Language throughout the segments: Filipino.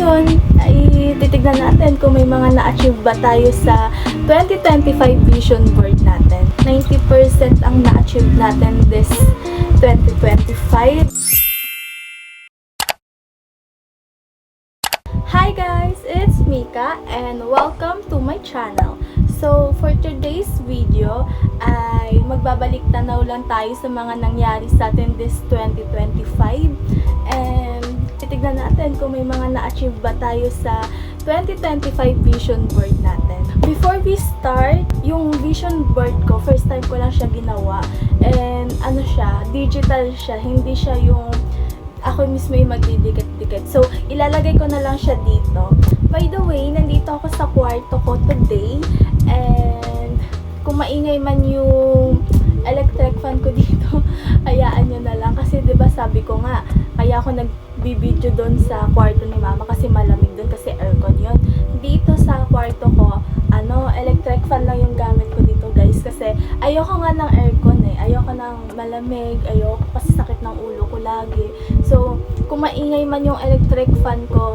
ngayon ay titignan natin kung may mga na-achieve ba tayo sa 2025 vision board natin. 90% ang na-achieve natin this 2025. Hi guys! It's Mika and welcome to my channel. So, for today's video ay magbabalik tanaw lang tayo sa mga nangyari sa atin this 2025 and titignan natin kung may mga na-achieve ba tayo sa 2025 vision board natin. Before we start, yung vision board ko, first time ko lang siya ginawa and ano siya, digital siya, hindi siya yung ako mismo yung magdidikit-dikit. So, ilalagay ko na lang siya dito. By the way, nandito ako sa kwarto ko today and kung maingay man yung electric fan ko dito, hayaan nyo na lang. Kasi 'di ba sabi ko nga, kaya ako nagbibideo doon sa kwarto ni mama kasi malamig doon kasi aircon yun. Dito sa kwarto ko, electric fan lang yung gamit ko dito guys kasi ayoko nga ng aircon ayoko ng malamig, ayoko kasi sakit ng ulo ko lagi. So, kung maingay man yung electric fan ko,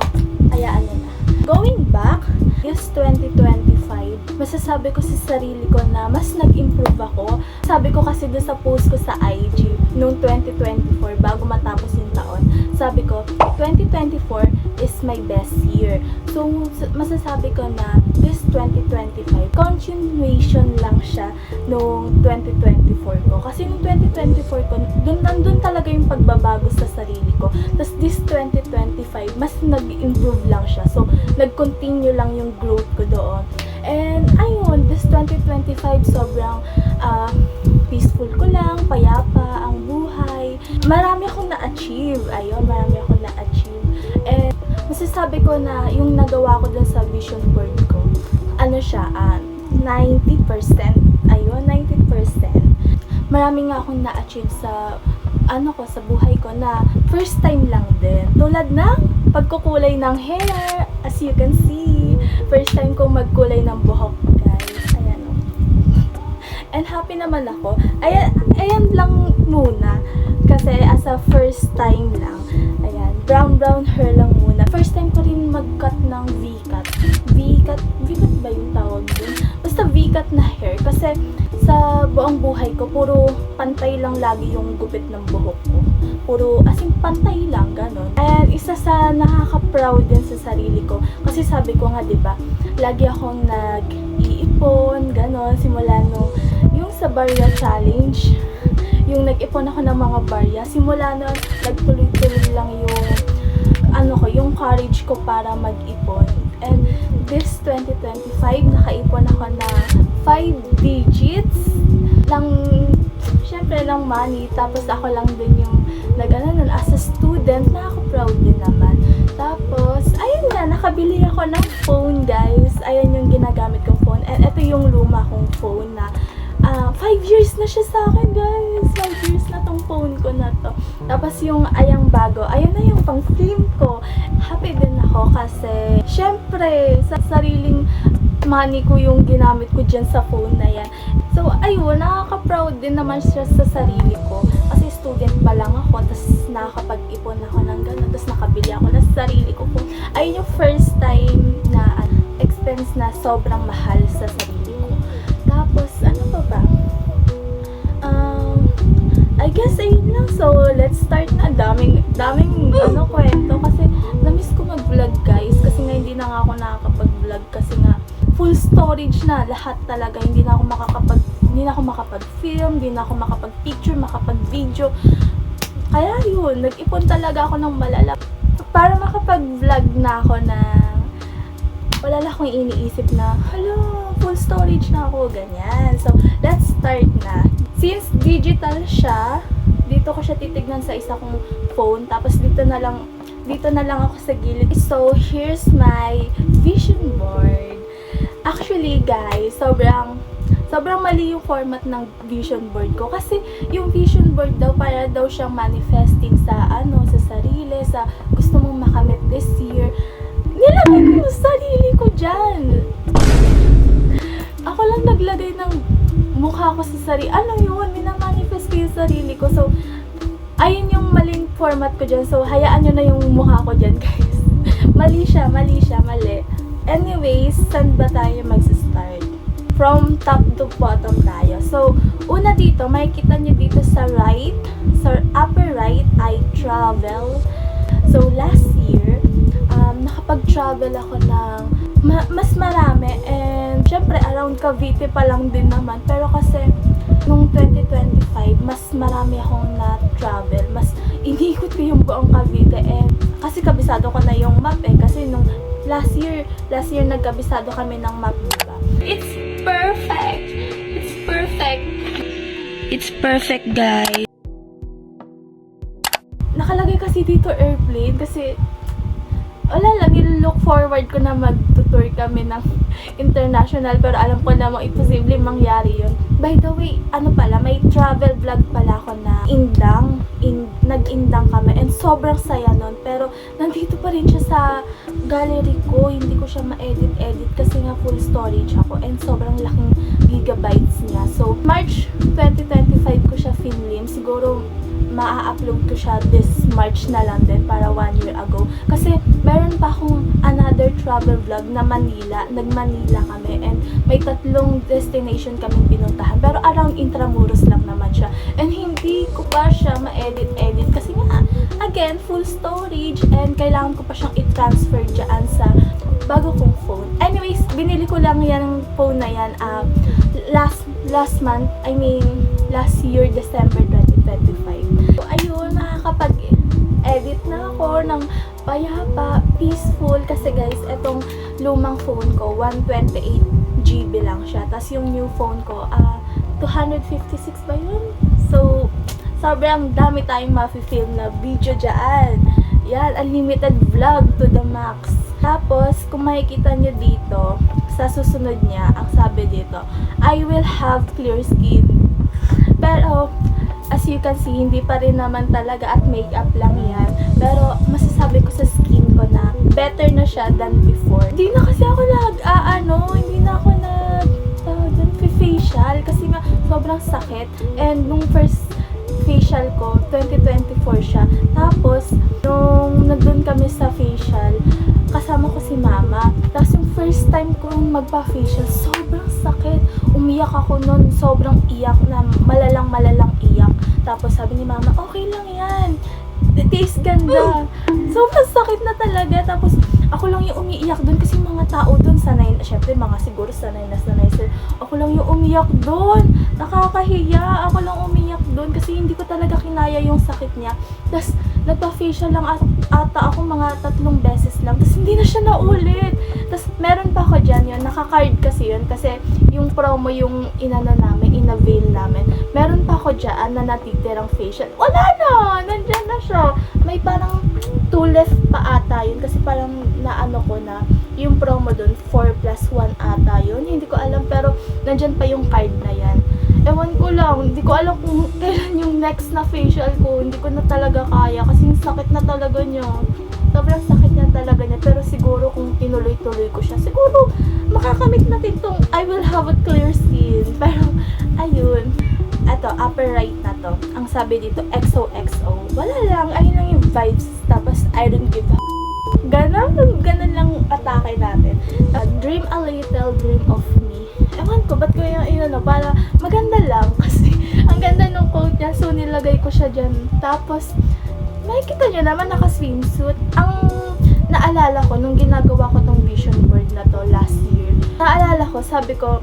hayaan nyo na. Going back, this 2025, masasabi ko sa sarili ko na mas nag-improve ako. Sabi ko kasi doon sa post ko sa IG noong 2024 bago matapos yung taon. Sabi ko, 2024 is my best year. So, masasabi ko na this 2025, continuation lang siya noong 2024 ko. Kasi noong 2024 ko, nandun talaga yung pagbabago sa sarili ko. Tapos this 2025, mas nag-improve lang siya. So, nag-continue lang yung growth ko doon. And ayun, this 2025 sobrang peaceful ko lang, payapa ang buhay. Marami akong na-achieve. Ayun, marami akong na-achieve. And masasabi ko na yung nagawa ko dun sa vision board ko, ano siya, 90%. Ayun, 90%. Marami nga akong na-achieve sa sa buhay ko na first time lang din. Tulad ng pagkukulay ng hair, as you can see. First time ko magkulay ng buhok, guys. Ayan o. And happy naman ako. Ayan lang muna. Kasi as a first time lang. Ayan, brown hair lang muna. First time ko rin mag-cut ng V-cut. V-cut ba yung tawag dun? Basta V-cut na hair. Kasi sa buong buhay ko, puro pantay lang lagi yung gupit ng buhok ko. Puro, as in, pantay lang, ganon. And isa sa nakaka-proud din sa sarili ko. Kasi sabi ko nga, diba, lagi akong nag-iipon, ganon, simula nung, yung sa barya challenge, yung nag-ipon ako ng mga barya, simula nun, nagtuloy-tuloy lang yung courage ko para mag-ipon. And this 2025, nakaipon ako na 5 digits lang, syempre lang money. Tapos ako lang din yung nun, as a student, nakaka-proud din naman. Tapos, ayun nga, nakabili ako ng phone, guys. Ayan yung ginagamit kong phone. And ito yung luma kong phone na 5 years na siya sa akin, guys. 5 years na tong phone ko na to. Tapos yung ayang bago, ayun na yung pang film ko. Happy din ako kasi, syempre, sa sariling money ko yung ginamit ko dyan sa phone na yan. So, ayun, nakaka-proud din naman siya sa sarili ko. Kasi student pa lang ako, tapos nakakapag-ipon ako ng gano'n, tapos nakabili ako ng sarili ko phone. Ayun yung first time na expense na sobrang mahal sa sarili ko. Tapos, ano pa ba? I guess ayun lang. So, let's start na. Daming kwento. Kasi, namiss ko mag-vlog, guys. Kasi nga, hindi na nga ako nakakapag-vlog. Kasi nga, full storage na. Lahat talaga. Hindi na ako makapag-film, hindi na ako makapag-picture, makapag-video. Kaya yun, nag-ipon talaga ako ng malala. Para makapag-vlog na ako na wala lang akong iniisip na, hello, full storage na ako, ganyan. So, let's start na. Since digital siya, dito ko siya titignan sa isa kong phone, tapos dito na lang ako sa gilid. So, here's my vision board. Actually, guys, sobrang mali yung format ng vision board ko. Kasi, yung vision board daw, para daw siyang manifesting sa sarili, sa gusto mong makamit this year. Nilagay ko yung sarili ko dyan. Ako lang naglagay ng mukha ko sa sarili. Ano yun? Minamanifest ko yung sarili ko. So, ayun yung maling format ko dyan. So, hayaan nyo na yung mukha ko dyan, guys. Mali siya, mali. Anyways, saan ba tayo mag-start? From top to bottom tayo. So, una dito, makikita nyo dito sa right, sa upper right ay travel. So, last year, nakapag-travel ako ng mas marami, and syempre around Cavite pa lang din naman, pero kasi nung 2025 mas marami akong na-travel, mas inikot ko yung buong Cavite, and kasi kabisado ko na yung map kasi nung last year nagkabisado kami ng map, diba? It's perfect guys. Nakalagay kasi dito airplane kasi wala lang, nilook forward ko na mag-tour kami ng international, pero alam ko namang imposible mangyari yun. By the way, may travel vlog pala ako na nag-indang kami, and sobrang saya nun, pero nandito pa rin siya sa gallery ko, hindi ko siya ma-edit kasi nga full storage ako, and sobrang laking gigabytes niya. So, March 2025 ko siya finlim, siguro maa-upload ko siya this March na lang din, para 1 year ago. Kasi meron pa akong another travel vlog na Manila. Nag-Manila kami, and may 3 destination kaming pinuntahan. Pero around Intramuros lang naman siya. And hindi ko pa siya ma-edit kasi nga, again, full storage, and kailangan ko pa siyang i-transfer dyan sa bago kong phone. Anyways, binili ko lang yung phone na yan last year, December 2025. So, ayun, nakakapag-edit na ako ng payapa, peaceful, kasi guys, etong lumang phone ko, 128GB lang siya. Tapos yung new phone ko, 256 ba yun? So, sobrang dami tayong ma-film na video dyan. Yan, unlimited vlog to the max. Tapos, kung makikita nyo dito, sa susunod niya, ang sabi dito, I will have clear skin. Pero, as you can see, hindi pa rin naman talaga, at makeup lang yan. Pero, masasabi ko sa skin ko na better na siya than before. Hindi na kasi ako facial kasi nga sobrang sakit. And nung first facial ko, 2024 siya. Tapos, nung nandun kami sa facial, kasama ko si mama. Tapos yung first time ko magpa-facial, sobrang sakit. Umiyak ako nun, sobrang iyak na malalang iyak. Tapos sabi ni mama, okay lang yan. Taste ganda. Sobrang sakit na talaga. Tapos ako lang yung umiiyak doon kasi mga tao doon sanay, syempre siguro sanay na sir. Ako lang yung umiyak doon. Nakakahiya. Ako lang umiyak doon kasi hindi ko talaga kinaya yung sakit niya. Tapos nagpa-facial lang ata ako mga 3 beses lang. Tapos hindi na siya naulit. Tapos meron pa ako dyan yun. Naka-card kasi yun. Kasi yung promo yung in-avail namin. Meron pa ako dyan na natitirang facial. Wala na! Nandyan na siya. May parang 2 left pa ata yun. Kasi parang naano ko na yung promo dun, 4+1 ata yun. Hindi ko alam, pero nandyan pa yung card na yan. Ewan ko lang, hindi ko alam kung kailan yung next na facial ko. Hindi ko na talaga kaya kasi yung sakit na talaga niya. Sobrang sakit niya talaga niya. Pero siguro kung tinuloy-tuloy ko siya, siguro makakamit natin tong I will have a clear skin. Pero ayun, eto, upper right na to. Ang sabi dito, XOXO. Wala lang, ayun lang yung vibes. Tapos I don't give a Ganon lang atake natin. Dream a little, dream of me. Ewan ko, ba't ko yung para maganda lang. Kasi ang ganda ng quote niya. So, nilagay ko siya dyan. Tapos, makikita nyo naman naka-swimsuit. Ang naalala ko, nung ginagawa ko tong vision board na to last year, naalala ko, sabi ko,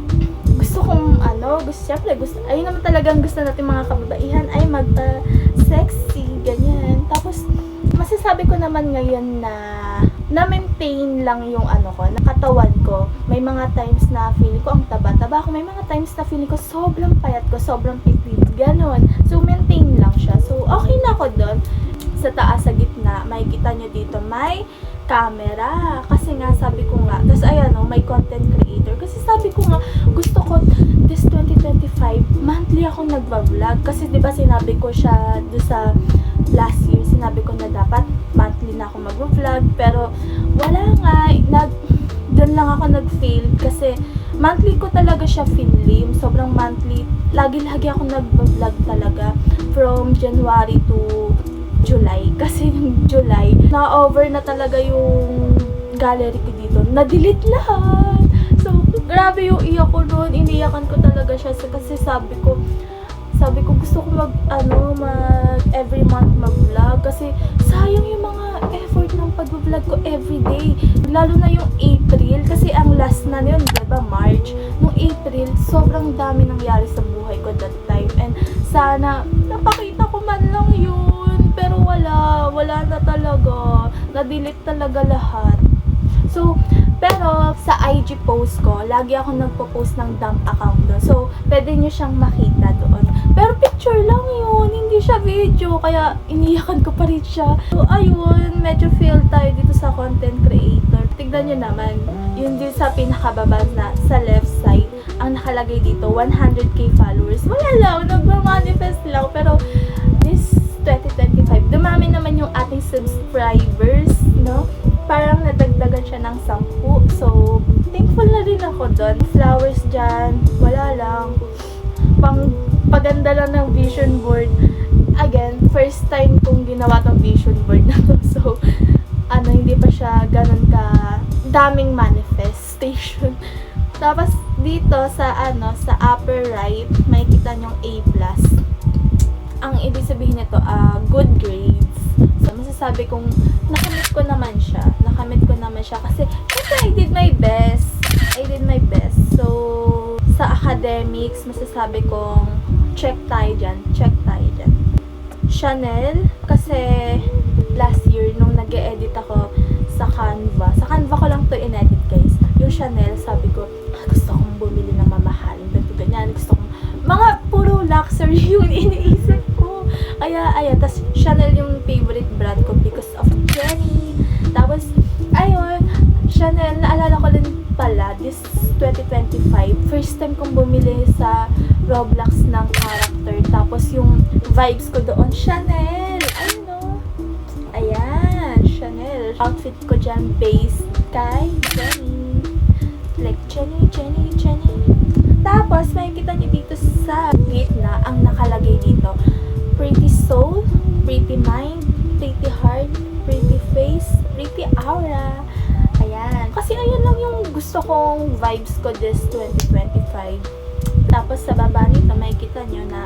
ayun naman talagang gusto natin mga kababaihan ay magpa-sexy, ganyan. Tapos, masasabi ko naman ngayon na-maintain lang yung katawan ko. May mga times na feeling ko ang taba-taba ako. May mga times na feeling ko sobrang payat ko, sobrang pitid. Ganon. So, maintain lang siya. So, okay na ako doon. Sa taas, sa gitna, makikita nyo dito, may camera. Kasi nga, sabi ko nga, tapos ayan may content creator. Kasi sabi ko nga, gusto ko this 2025, monthly ako nagva-vlog. Kasi diba sinabi ko siya do sa last year, sinabi ko na dapat monthly na ako mag-vlog. Pero wala nga, doon lang ako nag-fail. Kasi monthly ko talaga siya finlim. Sobrang monthly. Lagi-lagi ako nag-vlog talaga. From January to July. Kasi yung July, na-over na talaga yung gallery ko dito, na-delete lahat. So, grabe yung iyak ko noon. Iniyakan ko talaga siya kasi sabi ko gusto ko mag every month mag-vlog kasi sayang yung mga effort ng pag-vlog ko everyday. Lalo na yung April kasi ang last na yun, diba, March. Nung April, sobrang dami nangyari sa buhay ko that time. And sana, napakita ko man lang yun. Pero wala na talaga. Na-delete talaga lahat. So, pero sa IG post ko, lagi ako nagpo-post ng dump account doon. So, pwede nyo siyang makita doon. Pero picture lang yun, hindi siya video. Kaya iniyakan ko pa rin siya. So, ayun, medyo fail tayo dito sa content creator. Tignan nyo naman, yun din sa pinakababa na sa left side, ang nakalagay dito, 100k followers. Wala lang, nagma-manifest lang. Pero, this 2025, dumami naman yung ating subscribers, no? Parang nadagdagan siya ng 10. So, thankful na rin ako doon. Flowers dyan, wala lang. Paganda lang ng vision board. Again, first time kong ginawa tong vision board na to. So, hindi pa siya ganun ka daming manifestation. Tapos, dito sa upper right, may kita nyong A+. Ang ibig sabihin nito, good grades. So, masasabi kong nakamit ko naman siya kasi I did my best. So, sa academics, masasabi kong check tayo dyan. Chanel, kasi last year, nung nag-e-edit ako sa Canva ko lang to in-edit, guys. Yung Chanel, sabi ko, gusto kong bumili ng mamahaling ganyan. Gusto kong, mga puro luxury yung iniisip ko. Kaya, tas Chanel yung favorite brand ko because of Jenny. Tapos, ayun, Chanel, naalala ko din pala, this 2025, first time kong bumili sa Roblox ng character. Tapos, yung vibes ko doon, Chanel! Ayan, Chanel. Outfit ko dyan, based kay Jenny. Like, Jenny. Tapos, makikita niyo dito sa gitna, ang nakalagay dito, pretty soul, pretty mind, pretty heart, pretty face, pretty aura. Ayan. Kasi ayun lang yung gusto kong vibes ko this 2025. Tapos sa baba nito, makikita nyo na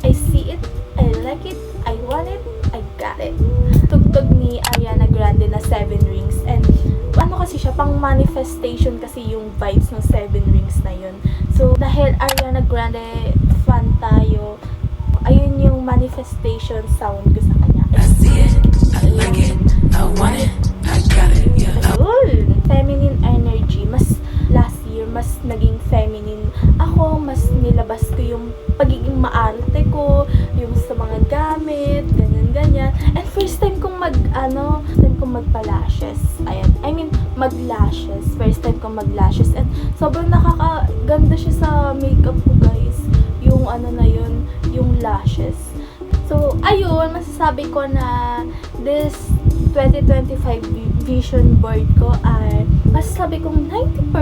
I see it, I like it, I want it, I got it. Tugtog ni Ariana Grande na 7 rings. And kasi siya, pang manifestation kasi yung vibes ng 7 rings na yun. So, dahil Ariana Grande fan tayo, ayun yung manifestation sound ko sa kanya. I see it, I like it, I want it, I got it, yeah. Ayun, feminine energy. Mas last year, mas naging feminine ako, mas nilabas ko yung pagiging maarte ko, yung sa mga gamit, ganyan. And first time kong magpa-lashes. Ayan, mag-lashes. First time kong mag-lashes. And sobrang nakakaganda siya sa makeup ko, guys. Yung yung lashes. So, ayun, masasabi ko na this 2025 vision board ko ay masasabi kong 90%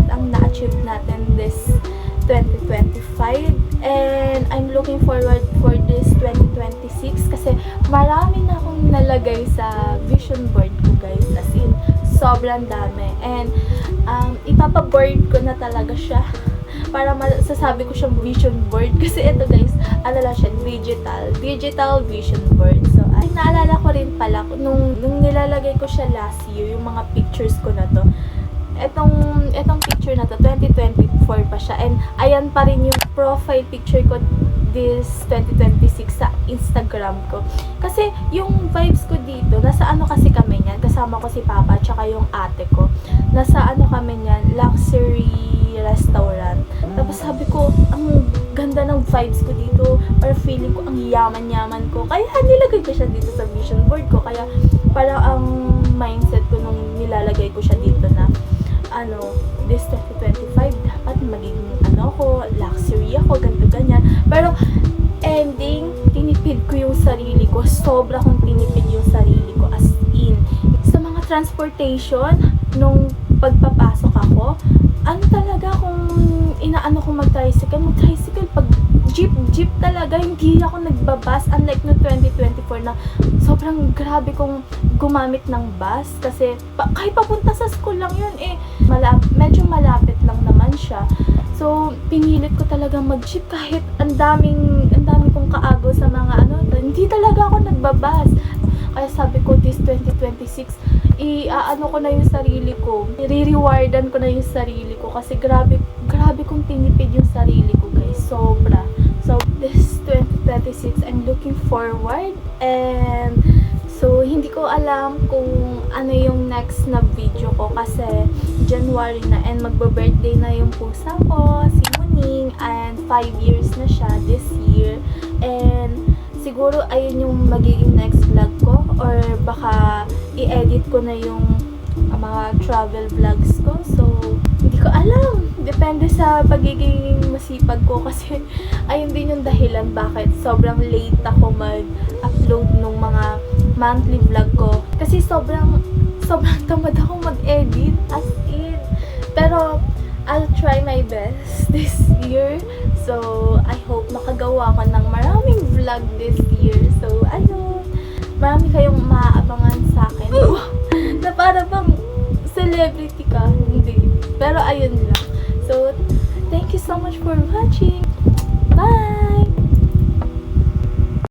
ang na-achieve natin this 2025. And I'm looking forward for this 2026 kasi marami na akong nalagay sa vision board ko, guys. As in, sobrang dami. And ipapa-board ko na talaga siya para masasabi ko siyang vision board. Kasi ito, guys, siya, digital vision board. So, naalala ko rin pala, nung nilalagay ko siya last year, yung mga pictures ko na to, etong picture na to, 2024 pa siya. And ayan pa rin yung profile picture ko this 2026 sa Instagram ko. Kasi yung vibes ko dito, nasa kasi kami niyan, kasama ko si Papa at saka yung ate ko. Nasa kami niyan, luxury restaurant. Tapos sabi ko, ang ganda ng vibes ko dito, or feeling ko ang yaman-yaman ko. Kaya nilagay ko siya dito sa vision board ko. Kaya parang ang mindset ko nung nilalagay ko siya dito na this 2025 dapat maging luxury ako, ganito ganyan. Pero ending, tinipid ko yung sarili ko. Sobra kong tinipid yung sarili ko, as in. Sa mga transportation, nung pagpapasok ako, ano talaga kung inaano ko mag-tricycle, pag jeep talaga, hindi ako nagbabus, unlike no 2024 na sobrang grabe kong gumamit ng bus, kasi kahit papunta sa school lang yun medyo malapit lang naman siya. So, pinilit ko talaga mag-jeep kahit ang daming kong kaagaw sa mga hindi talaga ako nagbabus. Kaya sabi ko, this 2026, i-ano ko na yung sarili ko. I-rewardan ko na yung sarili ko. Kasi grabe kong tinipid yung sarili ko, guys. Sobra. So, this 2026, I'm looking forward. And, so, hindi ko alam kung ano yung next na video ko. Kasi, January na. And, magbe-birthday na yung pusa ko, si Muning. And, 5 years na siya this year. And, siguro ayun yung magiging next vlog ko, or baka i-edit ko na yung mga travel vlogs ko. So, hindi ko alam. Depende sa pagiging masipag ko, kasi ayun din yung dahilan bakit sobrang late ako mag-upload nung mga monthly vlog ko. Kasi sobrang tamad ako mag-edit, as in. Pero, I'll try my best this year. So, I hope makagawa ko ng maraming vlog this year. So, ayun. Marami kayong maaabangan sa akin. Na para bang celebrity ka. Hindi. Pero ayun lang. So, thank you so much for watching. Bye!